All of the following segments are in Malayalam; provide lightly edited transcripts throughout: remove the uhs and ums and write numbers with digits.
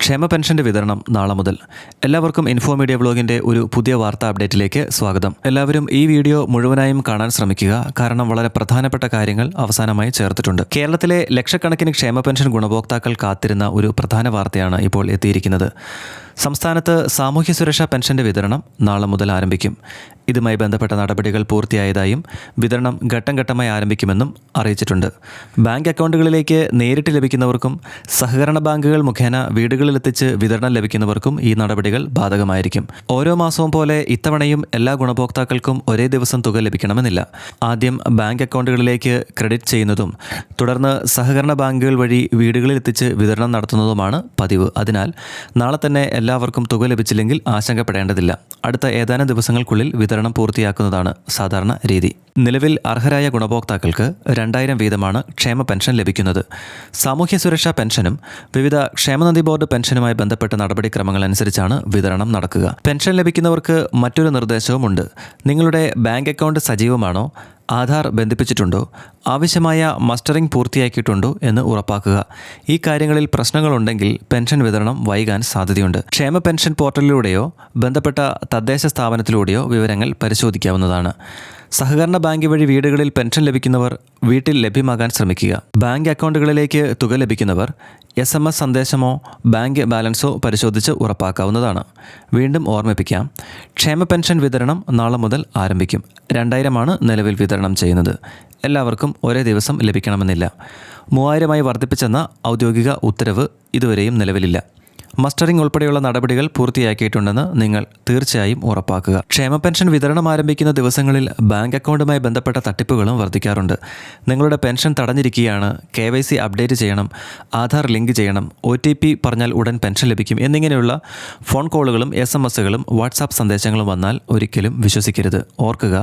ക്ഷേമ പെൻഷന്റെ വിതരണം നാളെ മുതൽ. എല്ലാവർക്കും ഇൻഫോ മീഡിയ വ്ലോഗിന്റെ ഒരു പുതിയ വാർത്താ അപ്ഡേറ്റിലേക്ക് സ്വാഗതം. എല്ലാവരും ഈ വീഡിയോ മുഴുവനായും കാണാൻ ശ്രമിക്കുക, കാരണം വളരെ പ്രധാനപ്പെട്ട കാര്യങ്ങൾ അവസാനമായി ചേർത്തിട്ടുണ്ട്. കേരളത്തിലെ ലക്ഷക്കണക്കിന് ക്ഷേമ പെൻഷൻ ഗുണഭോക്താക്കൾ കാത്തിരുന്ന ഒരു പ്രധാന വാർത്തയാണ് ഇപ്പോൾ എത്തിയിരിക്കുന്നത്. സംസ്ഥാനത്ത് സാമൂഹ്യ സുരക്ഷാ പെൻഷന്റെ വിതരണം നാളെ മുതൽ ആരംഭിക്കും. ഇതുമായി ബന്ധപ്പെട്ട നടപടികൾ പൂർത്തിയായതായും വിതരണം ഘട്ടം ഘട്ടമായി ആരംഭിക്കുമെന്നും അറിയിച്ചിട്ടുണ്ട്. ബാങ്ക് അക്കൗണ്ടുകളിലേക്ക് നേരിട്ട് ലഭിക്കുന്നവർക്കും സഹകരണ ബാങ്കുകൾ മുഖേന വീടുകളിലെത്തിച്ച് വിതരണം ലഭിക്കുന്നവർക്കും ഈ നടപടികൾ ബാധകമായിരിക്കും. ഓരോ മാസവും പോലെ ഇത്തവണയും എല്ലാ ഗുണഭോക്താക്കൾക്കും ഒരേ ദിവസം തുക ലഭിക്കണമെന്നില്ല. ആദ്യം ബാങ്ക് അക്കൗണ്ടുകളിലേക്ക് ക്രെഡിറ്റ് ചെയ്യുന്നതും തുടർന്ന് സഹകരണ ബാങ്കുകൾ വഴി വീടുകളിലെത്തിച്ച് വിതരണം നടത്തുന്നതുമാണ് പതിവ്. അതിനാൽ നാളെ തന്നെ എല്ലാവർക്കും തുക ലഭിച്ചില്ലെങ്കിൽ ആശങ്കപ്പെടേണ്ടതില്ല. അടുത്ത ഏതാനും ദിവസങ്ങൾക്കുള്ളിൽ വിതരണം പൂർത്തിയാക്കുന്നതാണ് സാധാരണ രീതി. നിലവിൽ അർഹരായ ഗുണഭോക്താക്കൾക്ക് 2000 വീതമാണ് ക്ഷേമ പെൻഷൻ ലഭിക്കുന്നത്. സാമൂഹ്യ സുരക്ഷാ പെൻഷനും വിവിധ ക്ഷേമനിധി ബോർഡ് പെൻഷനുമായി ബന്ധപ്പെട്ട നടപടിക്രമങ്ങൾ അനുസരിച്ചാണ് വിതരണം നടക്കുക. പെൻഷൻ ലഭിക്കുന്നവർക്ക് മറ്റൊരു നിർദ്ദേശവുമുണ്ട്. നിങ്ങളുടെ ബാങ്ക് അക്കൗണ്ട് സജീവമാണോ, ആധാർ ബന്ധിപ്പിച്ചിട്ടുണ്ടോ, ആവശ്യമായ മസ്റ്ററിംഗ് പൂർത്തിയാക്കിയിട്ടുണ്ടോ എന്ന് ഉറപ്പാക്കുക. ഈ കാര്യങ്ങളിൽ പ്രശ്നങ്ങളുണ്ടെങ്കിൽ പെൻഷൻ വിതരണം വൈകാൻ സാധ്യതയുണ്ട്. ക്ഷേമ പെൻഷൻ പോർട്ടലിലൂടെയോ ബന്ധപ്പെട്ട തദ്ദേശ സ്ഥാപനത്തിലൂടെയോ വിവരങ്ങൾ പരിശോധിക്കാവുന്നതാണ്. സഹകരണ ബാങ്ക് വഴി വീടുകളിൽ പെൻഷൻ ലഭിക്കുന്നവർ വീട്ടിൽ ലഭ്യമാകാൻ ശ്രമിക്കുക. ബാങ്ക് അക്കൗണ്ടുകളിലേക്ക് തുക ലഭിക്കുന്നവർ SMS സന്ദേശമോ ബാങ്ക് ബാലൻസോ പരിശോധിച്ച് ഉറപ്പാക്കാവുന്നതാണ്. വീണ്ടും ഓർമ്മിപ്പിക്കാം, ക്ഷേമ പെൻഷൻ വിതരണം നാളെ മുതൽ ആരംഭിക്കും. 2000 നിലവിൽ വിതരണം ചെയ്യുന്നത്. എല്ലാവർക്കും ഒരേ ദിവസം ലഭിക്കണമെന്നില്ല. 3000 വർദ്ധിപ്പിച്ചെന്ന ഔദ്യോഗിക ഉത്തരവ് ഇതുവരെയും നിലവിലില്ല. മസ്റ്ററിംഗ് ഉൾപ്പെടെയുള്ള നടപടികൾ പൂർത്തിയാക്കിയിട്ടുണ്ടെന്ന് നിങ്ങൾ തീർച്ചയായും ഉറപ്പാക്കുക. ക്ഷേമ പെൻഷൻ വിതരണം ആരംഭിക്കുന്ന ദിവസങ്ങളിൽ ബാങ്ക് അക്കൗണ്ടുമായി ബന്ധപ്പെട്ട തട്ടിപ്പുകളും വർദ്ധിക്കാറുണ്ട്. നിങ്ങളുടെ പെൻഷൻ തടഞ്ഞിരിക്കുകയാണ്, KYC അപ്ഡേറ്റ് ചെയ്യണം, ആധാർ ലിങ്ക് ചെയ്യണം, OTP പറഞ്ഞാൽ ഉടൻ പെൻഷൻ ലഭിക്കും എന്നിങ്ങനെയുള്ള ഫോൺ കോളുകളും SMS-കളും വാട്സാപ്പ് സന്ദേശങ്ങളും വന്നാൽ ഒരിക്കലും വിശ്വസിക്കരുത്. ഓർക്കുക,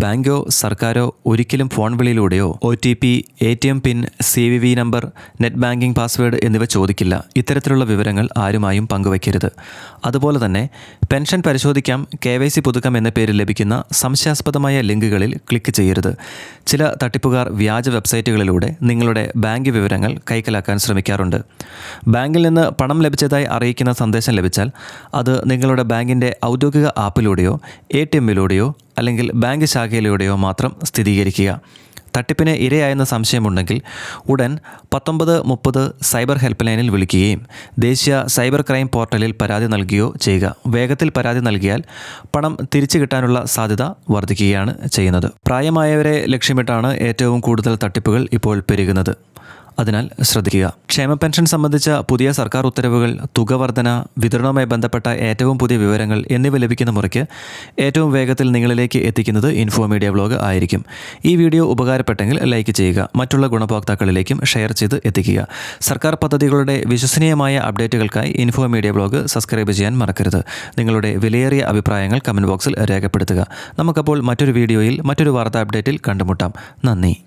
ബാങ്കോ സർക്കാരോ ഒരിക്കലും ഫോൺ വിളിയിലൂടെയോ OTP, ATM പിൻ, CVV number, net banking password എന്നിവ ചോദിക്കില്ല. ഇത്തരത്തിലുള്ള വിവരങ്ങൾ ആരുമായും പങ്കുവയ്ക്കരുത്. അതുപോലെ തന്നെ പെൻഷൻ പരിശോധിക്കാം, KYC പുതുക്കാം എന്ന പേരിൽ ലഭിക്കുന്ന സംശയാസ്പദമായ ലിങ്കുകളിൽ ക്ലിക്ക് ചെയ്യരുത്. ചില തട്ടിപ്പുകാർ വ്യാജ വെബ്സൈറ്റുകളിലൂടെ നിങ്ങളുടെ ബാങ്ക് വിവരങ്ങൾ കൈക്കലാക്കാൻ ശ്രമിക്കാറുണ്ട്. ബാങ്കിൽ നിന്ന് പണം ലഭിച്ചതായി അറിയിക്കുന്ന സന്ദേശം ലഭിച്ചാൽ അത് നിങ്ങളുടെ ബാങ്കിൻ്റെ ഔദ്യോഗിക ആപ്പിലൂടെയോ ATM-ലൂടെയോ അല്ലെങ്കിൽ ബാങ്ക് ശാഖയിലൂടെയോ മാത്രം സ്ഥിരീകരിക്കുക. തട്ടിപ്പിന് ഇരയായെന്ന സംശയമുണ്ടെങ്കിൽ ഉടൻ 1930 സൈബർ ഹെൽപ്പ് ലൈനിൽ വിളിക്കുകയും ദേശീയ സൈബർ ക്രൈം പോർട്ടലിൽ പരാതി നൽകുകയോ ചെയ്യുക. വേഗത്തിൽ പരാതി നൽകിയാൽ പണം തിരിച്ചു കിട്ടാനുള്ള സാധ്യത വർദ്ധിക്കുകയാണ് ചെയ്യുന്നത്. പ്രായമായവരെ ലക്ഷ്യമിട്ടാണ് ഏറ്റവും കൂടുതൽ തട്ടിപ്പുകൾ ഇപ്പോൾ പെരുകുന്നത്. അതിനാൽ ശ്രദ്ധിക്കുക. ക്ഷേമ പെൻഷൻ സംബന്ധിച്ച പുതിയ സർക്കാർ ഉത്തരവുകൾ, തുക വർധന, വിതരണവുമായി ബന്ധപ്പെട്ട ഏറ്റവും പുതിയ വിവരങ്ങൾ എന്നിവ ലഭിക്കുന്ന മുറയ്ക്ക് ഏറ്റവും വേഗത്തിൽ നിങ്ങളിലേക്ക് എത്തിക്കുന്നത് ഇൻഫോ മീഡിയ വ്ലോഗ് ആയിരിക്കും. ഈ വീഡിയോ ഉപകാരപ്പെട്ടെങ്കിൽ ലൈക്ക് ചെയ്യുക, മറ്റുള്ള ഗുണഭോക്താക്കളിലേക്കും ഷെയർ ചെയ്ത് എത്തിക്കുക. സർക്കാർ പദ്ധതികളുടെ വിശ്വസനീയമായ അപ്ഡേറ്റുകൾക്കായി ഇൻഫോ മീഡിയ വ്ലോഗ് സബ്സ്ക്രൈബ് ചെയ്യാൻ മറക്കരുത്. നിങ്ങളുടെ വിലയേറിയ അഭിപ്രായങ്ങൾ കമൻറ്റ് ബോക്സിൽ രേഖപ്പെടുത്തുക. നമുക്കപ്പോൾ മറ്റൊരു വീഡിയോയിൽ മറ്റൊരു വാർത്താ അപ്ഡേറ്റിൽ കണ്ടുമുട്ടാം. നന്ദി.